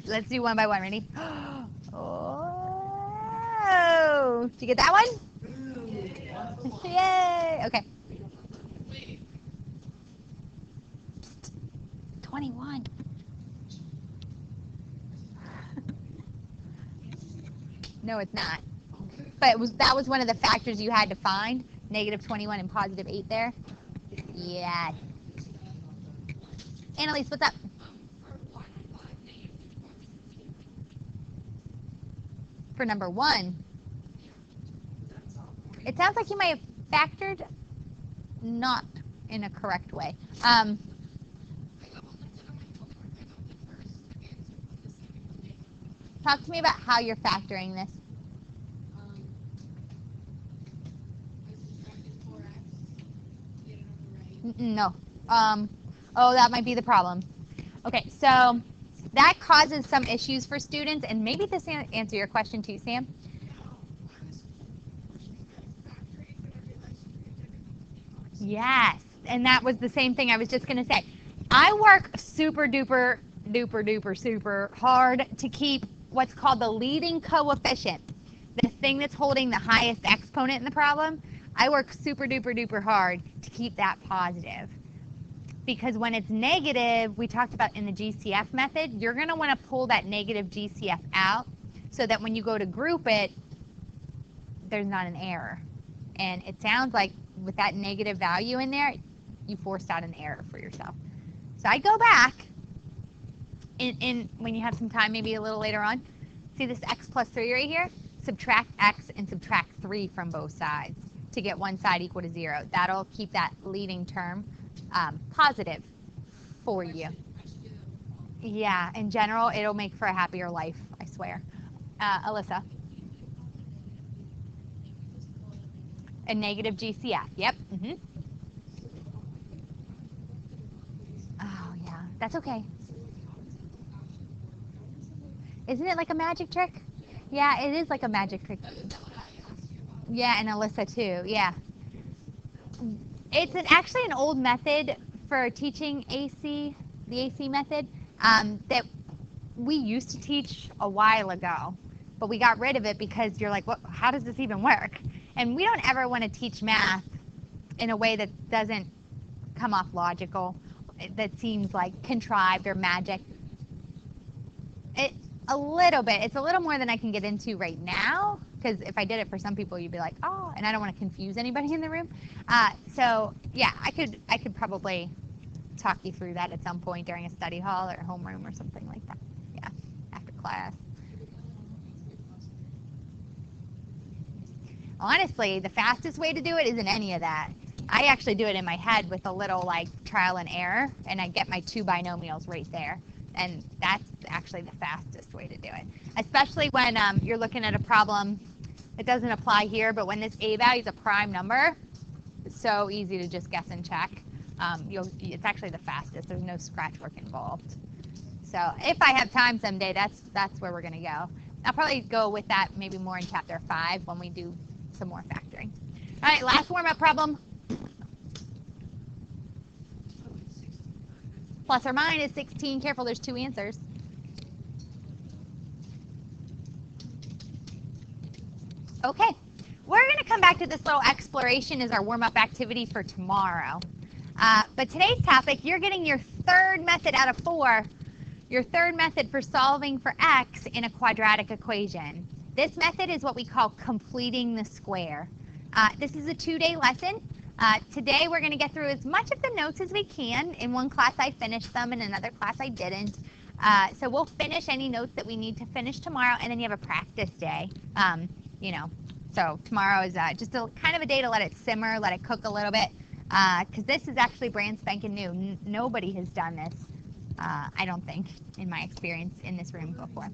Let's do one by one. Ready? Oh, did you get that one? Yay! Okay. 21. No, it's not. But that was one of the factors you had to find. Negative 21 and positive 8 there. Yeah. Annalise, what's up? For number 1. It sounds like you might have factored not in a correct way. Talk to me about how you're factoring this. No. Oh, that might be the problem. Okay, so that causes some issues for students, and maybe this answer your question too, Sam. Yes, and that was the same thing I was just going to say. I work super duper super hard to keep what's called the leading coefficient, the thing that's holding the highest exponent in the problem. I work super duper hard to keep that positive. Because when it's negative, we talked about in the GCF method, you're going to want to pull that negative GCF out so that when you go to group it, there's not an error. And it sounds like with that negative value in there, you forced out an error for yourself. So I go back in when you have some time, maybe a little later on. See this x plus 3 right here? Subtract x and subtract 3 from both sides to get one side equal to 0. That'll keep that leading term positive for you. Yeah, in general, it'll make for a happier life, I swear. Alyssa? A negative GCF, yep. Oh, yeah, that's okay. Isn't it like a magic trick? Yeah, it is like a magic trick. Yeah, and Alyssa too, yeah. It's actually an old method for teaching AC, the AC method, that we used to teach a while ago, but we got rid of it because you're like, what? How does this even work? And we don't ever want to teach math in a way that doesn't come off logical, that seems like contrived or magic. A little bit. It's a little more than I can get into right now, because if I did it for some people, you'd be like, oh, and I don't want to confuse anybody in the room. So yeah, I could probably talk you through that at some point during a study hall or homeroom or something like that. Yeah, after class. Honestly, the fastest way to do it isn't any of that. I actually do it in my head with a little like trial and error, and I get my 2 binomials right there. And that's actually the fastest way to do it, especially when you're looking at a problem. It doesn't apply here, but when this a value is a prime number, it's so easy to just guess and check. It's actually the fastest. There's no scratch work involved. So if I have time someday, that's where we're going to go. I'll probably go with that maybe more in chapter 5 when we do some more factoring. All right, last warm-up problem. Plus or minus 16. Careful, there's 2 answers. Okay, we're going to come back to this little exploration as our warm-up activity for tomorrow. But today's topic, you're getting your 3rd method out of 4, your 3rd method for solving for x in a quadratic equation. This method is what we call completing the square. This is a 2-day lesson. Today we're going to get through as much of the notes as we can. In one class I finished them, in another class I didn't. So we'll finish any notes that we need to finish tomorrow, and then you have a practice day. So tomorrow is just a kind of a day to let it simmer, let it cook a little bit, because this is actually brand spanking new. Nobody has done this, I don't think, in my experience in this room before.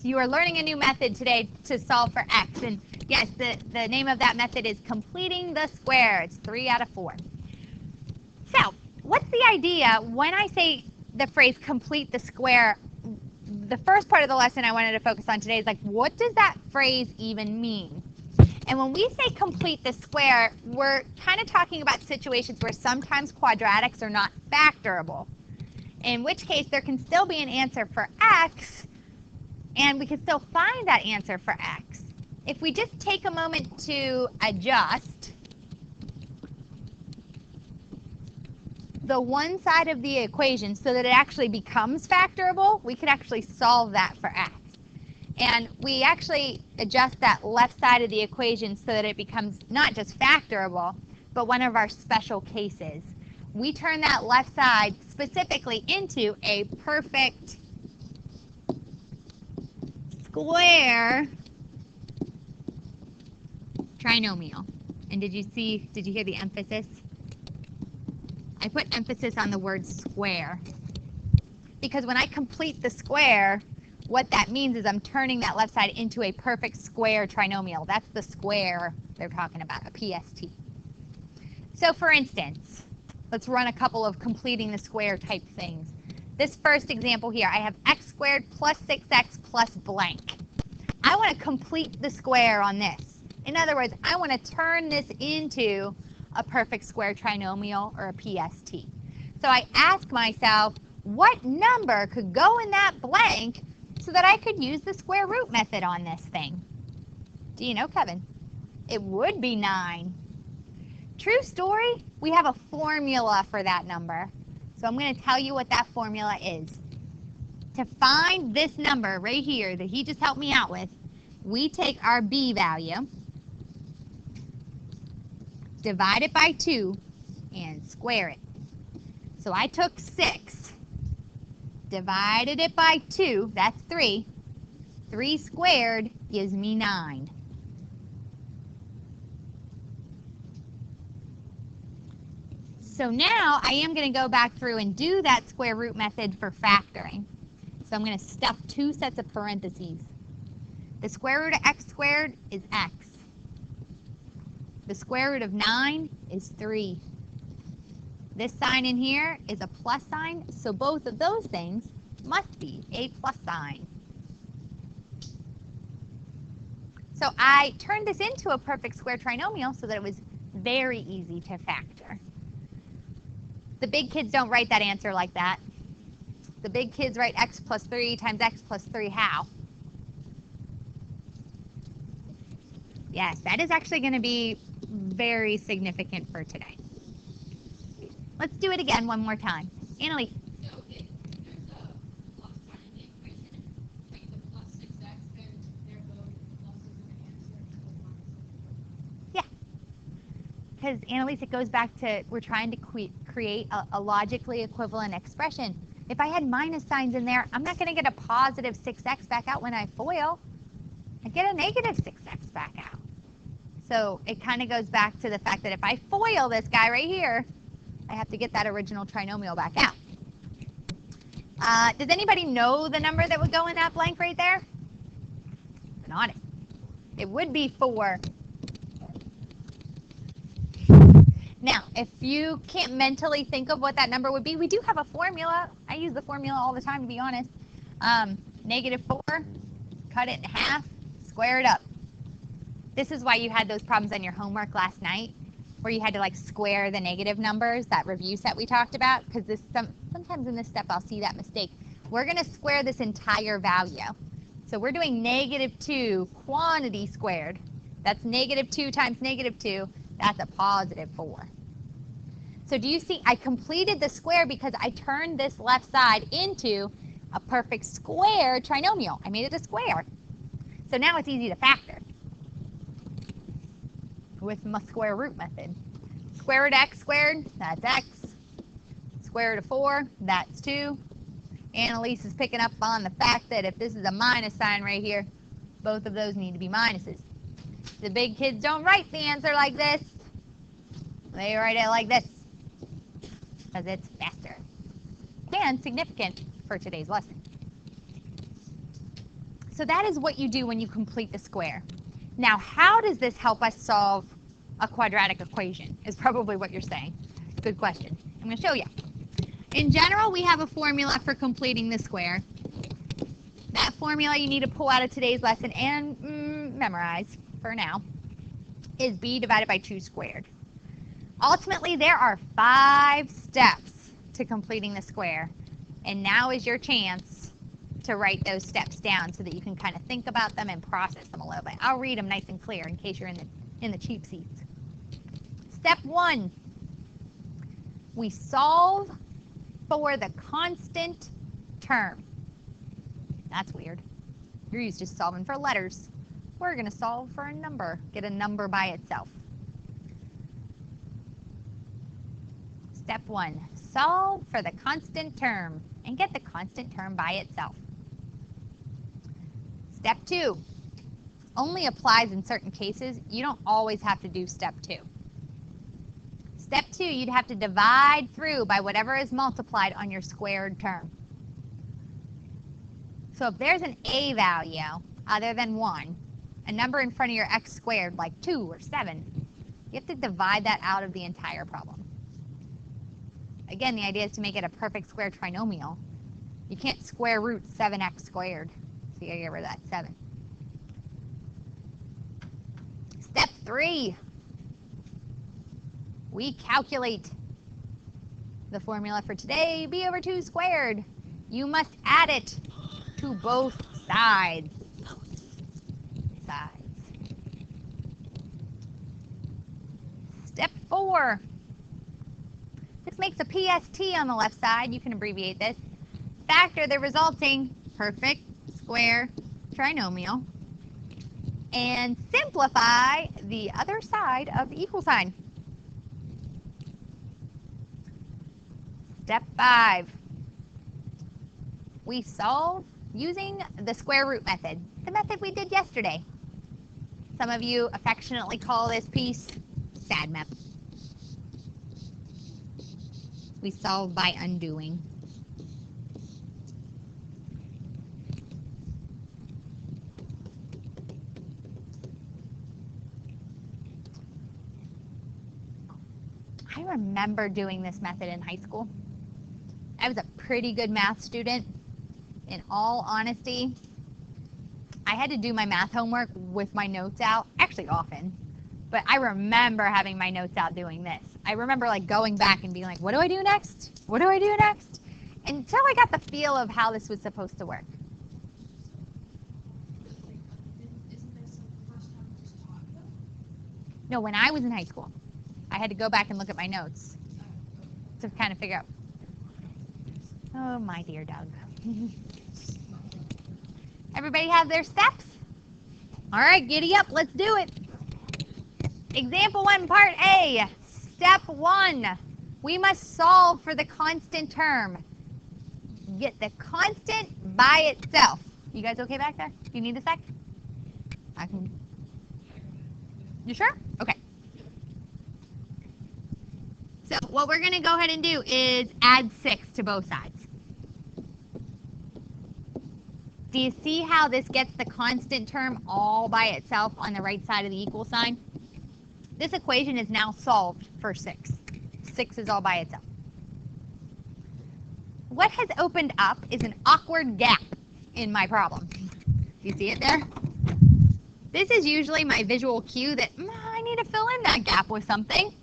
You are learning a new method today to solve for x, and yes, the name of that method is completing the square. It's 3 out of 4. So what's the idea when I say the phrase complete the square? The first part of the lesson I wanted to focus on today is like, what does that phrase even mean? And when we say complete the square, we're kind of talking about situations where sometimes quadratics are not factorable. in which case there can still be an answer for x, and we can still find that answer for x. If we just take a moment to adjust the one side of the equation so that it actually becomes factorable, we could actually solve that for x. And we actually adjust that left side of the equation so that it becomes not just factorable, but one of our special cases. We turn that left side specifically into a perfect square trinomial. And did you hear the emphasis? I put emphasis on the word square because when I complete the square, what that means is I'm turning that left side into a perfect square trinomial. That's the square they're talking about, a PST. So for instance, let's run a couple of completing the square type things. This first example here, I have x squared plus 6x plus blank. I want to complete the square on this. In other words, I want to turn this into a perfect square trinomial or a PST. So I ask myself, what number could go in that blank so that I could use the square root method on this thing? Do you know, Kevin? It would be 9. True story, we have a formula for that number. So I'm going to tell you what that formula is. To find this number right here that he just helped me out with, we take our b value, divide it by 2, and square it. So I took 6, divided it by 2, that's 3. 3 squared gives me 9. So now I am going to go back through and do that square root method for factoring. So I'm going to stuff 2 sets of parentheses. The square root of x squared is x. The square root of 9 is 3. This sign in here is a plus sign, so both of those things must be a plus sign. So I turned this into a perfect square trinomial so that it was very easy to factor. The big kids don't write that answer like that. The big kids write x plus 3 times x plus 3 how? Yes, that is actually going to be very significant for today. Let's do it again one more time. Annalise. So if there's a plus sign in the equation, like the plus 6x, then they're both pluses in the answer instead of minuses. Yeah. Because, Annalise, it goes back to we're trying to create a logically equivalent expression. If I had minus signs in there, I'm not going to get a positive 6x back out when I FOIL. I get a negative 6x back out. So it kind of goes back to the fact that if I FOIL this guy right here, I have to get that original trinomial back out. Does anybody know the number that would go in that blank right there? Not it. It would be 4. Now, if you can't mentally think of what that number would be, we do have a formula. I use the formula all the time, to be honest. Negative 4, cut it in half, square it up. This is why you had those problems on your homework last night, where you had to like square the negative numbers, that review set we talked about, because sometimes in this step I'll see that mistake. We're going to square this entire value. So we're doing negative 2 quantity squared. That's negative 2 times negative 2. That's a positive 4. So do you see, I completed the square because I turned this left side into a perfect square trinomial. I made it a square. So now it's easy to factor with my square root method. Square root of x squared, that's x. Square root of 4, that's 2. Annalise is picking up on the fact that if this is a minus sign right here, both of those need to be minuses. The big kids don't write the answer like this. They write it like this because it's faster and significant for today's lesson. So that is what you do when you complete the square. Now, how does this help us solve a quadratic equation is probably what you're saying. Good question. I'm going to show you. In general, we have a formula for completing the square. That formula you need to pull out of today's lesson and memorize for now is b divided by 2 squared. Ultimately, there are 5 steps to completing the square. And now is your chance to write those steps down so that you can kind of think about them and process them a little bit. I'll read them nice and clear in case you're in the cheap seats. Step 1, we solve for the constant term. That's weird. You're used to solving for letters. We're going to solve for a number. Get a number by itself. Step 1, solve for the constant term and get the constant term by itself. Step 2, only applies in certain cases. You don't always have to do step 2. Step 2, you'd have to divide through by whatever is multiplied on your squared term. So if there's an a value other than 1, a number in front of your x squared like 2 or 7, you have to divide that out of the entire problem. Again, the idea is to make it a perfect square trinomial. You can't square root 7x squared, so you gotta get rid of that 7. Step 3, we calculate the formula for today, b over 2 squared. You must add it to both sides. Step 4, this makes a PST on the left side. You can abbreviate this. Factor the resulting perfect square trinomial and simplify the other side of the equal sign. Step 5, we solve using the square root method, the method we did yesterday. Some of you affectionately call this piece SADMAP. We solve by undoing. I remember doing this method in high school. I was a pretty good math student. In all honesty, I had to do my math homework with my notes out, actually often, but I remember having my notes out doing this. I remember like going back and being like, what do I do next? What do I do next? Until I got the feel of how this was supposed to work. Isn't there some first time you just taught them? No, when I was in high school, I had to go back and look at my notes to kind of figure out. Oh, my dear Doug. Everybody have their steps? All right, giddy up. Let's do it. Example 1, part A. Step 1. We must solve for the constant term. Get the constant by itself. You guys okay back there? Do you need a sec? I can. You sure? Okay. So what we're going to go ahead and do is add 6 to both sides. Do you see how this gets the constant term all by itself on the right side of the equal sign? This equation is now solved for 6. 6 is all by itself. What has opened up is an awkward gap in my problem. Do you see it there? This is usually my visual cue that I need to fill in that gap with something.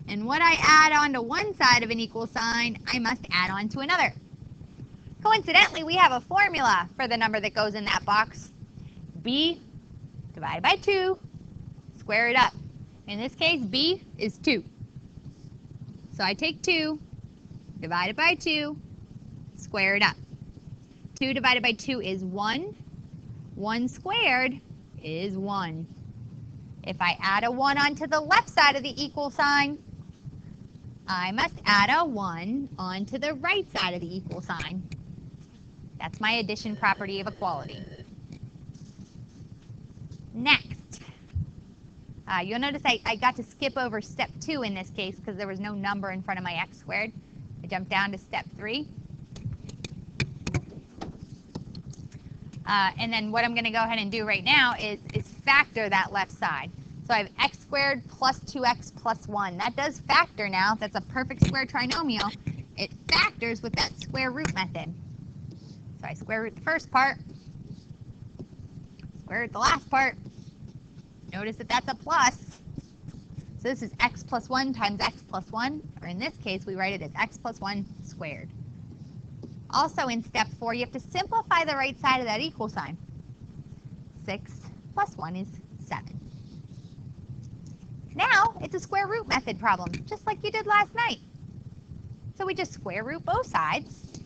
And what I add onto one side of an equal sign, I must add on to another. Coincidentally, we have a formula for the number that goes in that box. B divided by 2, square it up. In this case, B is 2. So I take 2, divided by 2, square it up. 2 divided by 2 is 1. 1 squared is 1. If I add a 1 onto the left side of the equal sign, I must add a 1 onto the right side of the equal sign. That's my addition property of equality. Next, you'll notice I got to skip over step 2 in this case because there was no number in front of my x squared. I jumped down to step 3. And then what I'm going to go ahead and do right now is factor that left side. So I have x squared plus 2x plus 1. That does factor now. That's a perfect square trinomial. It factors with that square root method. So I square root the first part, square root the last part. Notice that that's a plus. So this is x plus 1 times x plus 1. Or in this case, we write it as x plus 1 squared. Also in step 4, you have to simplify the right side of that equal sign. 6 plus 1 is 7. Now it's a square root method problem, just like you did last night. So we just square root both sides.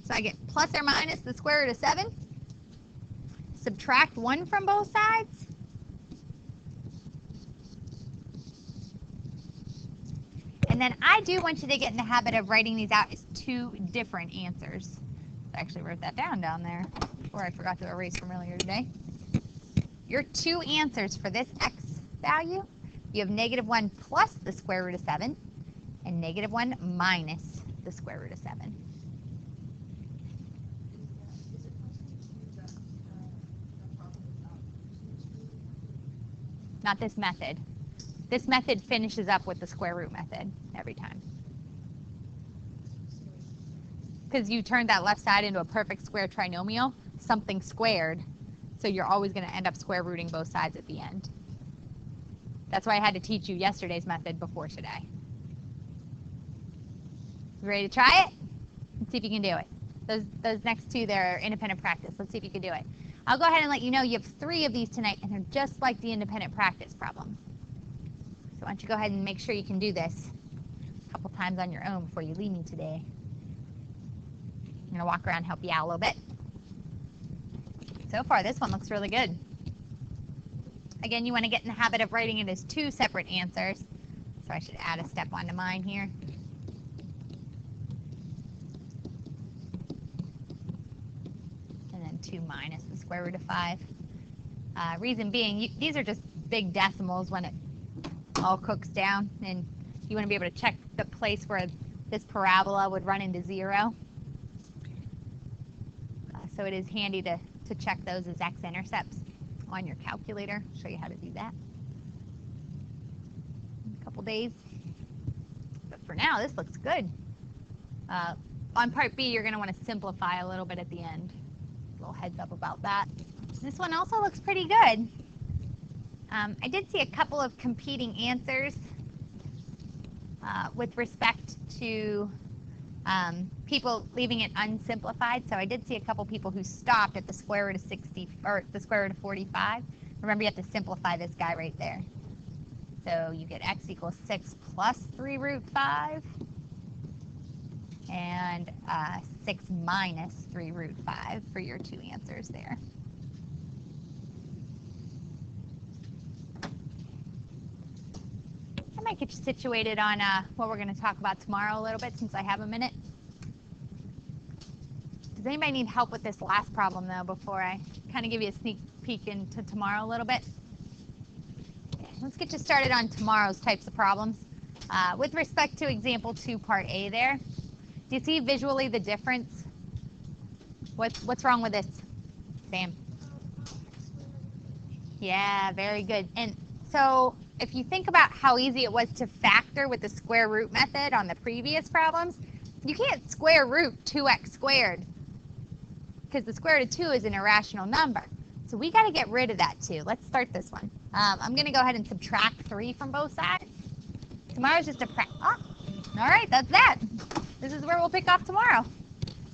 So I get plus or minus the square root of 7. Subtract 1 from both sides. And then I do want you to get in the habit of writing these out as 2 different answers. I actually wrote that down there before I forgot to erase from earlier today. Your 2 answers for this x value, you have -1 plus the square root of 7 and -1 minus the square root of 7. Is it possible to use that problem without using the square root method? Not this method. This method finishes up with the square root method every time. Because you turned that left side into a perfect square trinomial, something squared, so you're always going to end up square rooting both sides at the end. That's why I had to teach you yesterday's method before today. You ready to try it? Let's see if you can do it. Those next 2 there are independent practice. Let's see if you can do it. I'll go ahead and let you know you have 3 of these tonight, and they're just like the independent practice problem. So why don't you go ahead and make sure you can do this a couple times on your own before you leave me today. I'm going to walk around and help you out a little bit. So far, this one looks really good. Again, you want to get in the habit of writing it as 2 separate answers. So I should add a step onto mine here. And then 2 minus the square root of 5. Reason being, these are just big decimals when it all cooks down. And you want to be able to check the place where this parabola would run into 0. So it is handy to check those as x-intercepts on your calculator. I'll show you how to do that in a couple days. But for now, this looks good. On part B, you're going to want to simplify a little bit at the end. A little heads up about that. This one also looks pretty good. I did see a couple of competing answers with respect to people leaving it unsimplified. So I did see a couple people who stopped at the square root of 60 or the square root of 45. Remember, you have to simplify this guy right there. So you get x equals 6 plus 3 root 5 and 6 minus 3 root 5 for your 2 answers there. I might get you situated on what we're going to talk about tomorrow a little bit since I have a minute. Does anybody need help with this last problem, though, before I kind of give you a sneak peek into tomorrow a little bit? Okay, let's get you started on tomorrow's types of problems. With respect to example 2, part A there, do you see visually the difference? What's wrong with this, Sam? Yeah, very good. And so if you think about how easy it was to factor with the square root method on the previous problems, you can't square root 2x squared because the square root of 2 is an irrational number. So we got to get rid of that too. Let's start this one. I'm going to go ahead and subtract 3 from both sides. Tomorrow's just a all right, that's that. This is where we'll pick off tomorrow.